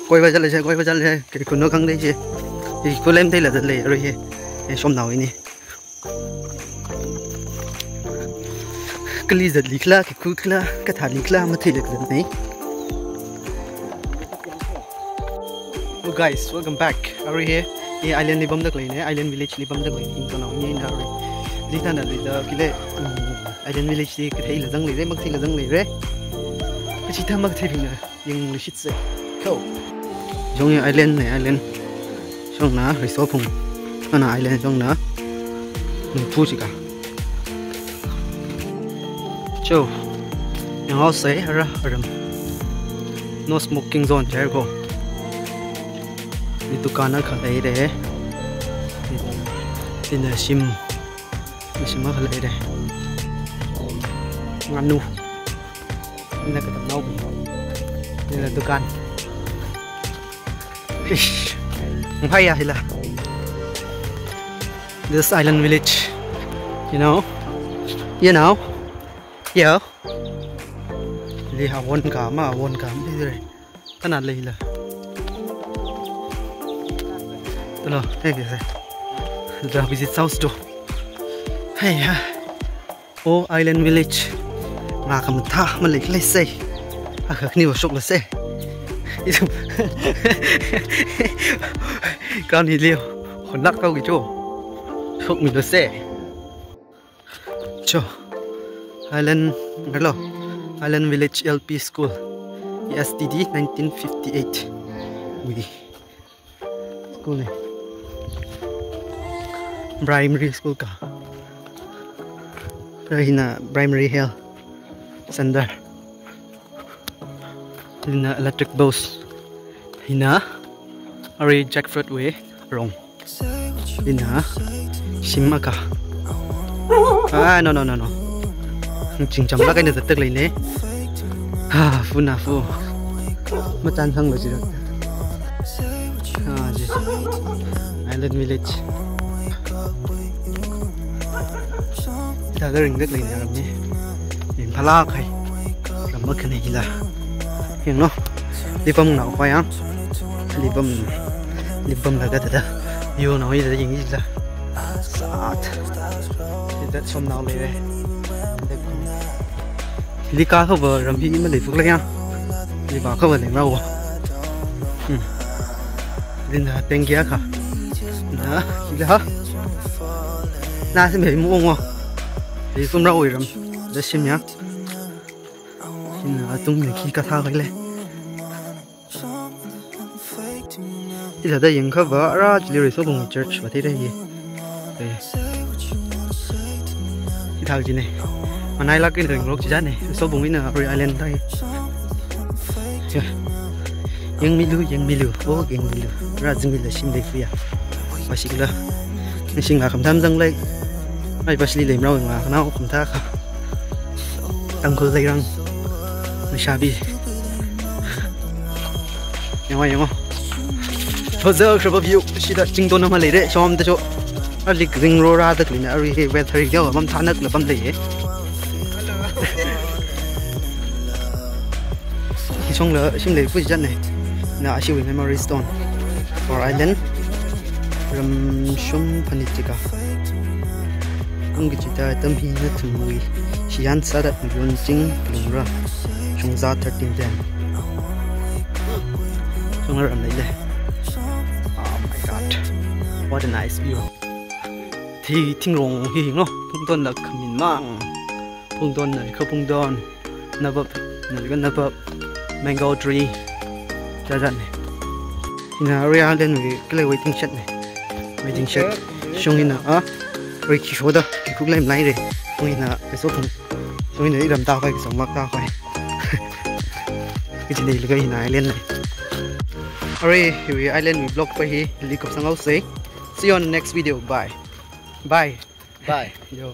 coi vào chân lên cái con nó căng đấy chứ thì cô lên đây là rất lệ rồi he xóm nào ini cái ly giật lịch la cái cú la cái thả lịch la mà thấy được rất này. Oh guys, welcome back. Are here? Ye island ni bam dak lai ne, island village ni bam dak lai in ko naw ni na re. Li ta na le da kile island village ni ka thei la jang lai re, mak thei la jang lai re. Ka chi tha mak thei na yang li shit se. Ko. Jong ye island ne island. Jong na ri so phung. Na island jong na. Ni phu chi ka. Cho. Yang ho se ra ram. No smoking zone chair ko. Di tukana khalai re tin sim ma khalai re nganu ina ka nau ni la dukan phai ya hila this island village you know yeah li ha won ka đi rồi kana lấy là Hello, hey guys. The visit south to. Hey ha. Oh island village. Nga kam tha man le se. A khak ni wa sok la se. Itu. Kan ni liu. Khon nak tao ki cho. Sok mi la se. Cho. Island hello. Island village LP school. STD 1958. Ui. School này. Primary school ka. Hina primary hill center. Hina electric bus. Hina ari jackfruit way wrong. Hina simma ka. No. Ching cham la cái này rất tức lấy nè. Ha phu na phu. Mà tan thăng rồi chứ được. Island village. Ta cái rừng đất này làm gì? Nhìn phá la khay, làm mất cái này là hiện nó đi bơm nào khoai ăn, đi bơm là cái gì đó, yêu nó như thế gì ra, sát, thì đất sông nào này đây, đi cá không vợ làm gì mà để phước lấy ăn, đi bảo không vợ để mau, nên là tên kia cả, đó, gì đó, na xem thấy mua không? Thì cũng rau rồi để xem nhá. Xin tung mình khi cá thao cái này. Bây giờ đây những cái vở ra chỉ là số vùng church và thế đây gì. Đây. Cái thao gì này. Mà nay là cái đường lối chỉ ra này. Số vùng này là Yarui Island đây. Yang milu. Ô yang milu. Ra dừng là xem đây phía. Và xin là. Xin là không tham dân đây. Ai bác sĩ lấy rau mà nó không thắc Tangkhul lấy răng nó shabby em không thôi giờ cái view chỉ là chính tôn nó lấy đấy cho ông ta cho nó lịch rình rô ra được là ari về thời gian bấm thán nước là bấm lấy khi xong là xin lấy phút giây này là siêu memory stone for island from some panitika ang kita tâm hi na thui sian sadat run ching lungra chungza 13 den chung ram lai le oh my god what a nice view thì thing rong hi no phung ton la khamin mang phung ton này khâu phung don nabab này cái nabab mango tree cha jan này ina area den cái này waiting shed chung ina rồi khi số đó cái khúc lên này rồi tôi nghĩ là cái số thùng tôi nghĩ là đầm tao phải cái sống mắc tao phải cái chuyện này là cái hình island này. Alright, here island we block by here. Live sang out say. See you on the next video. Bye. Bye. Yo.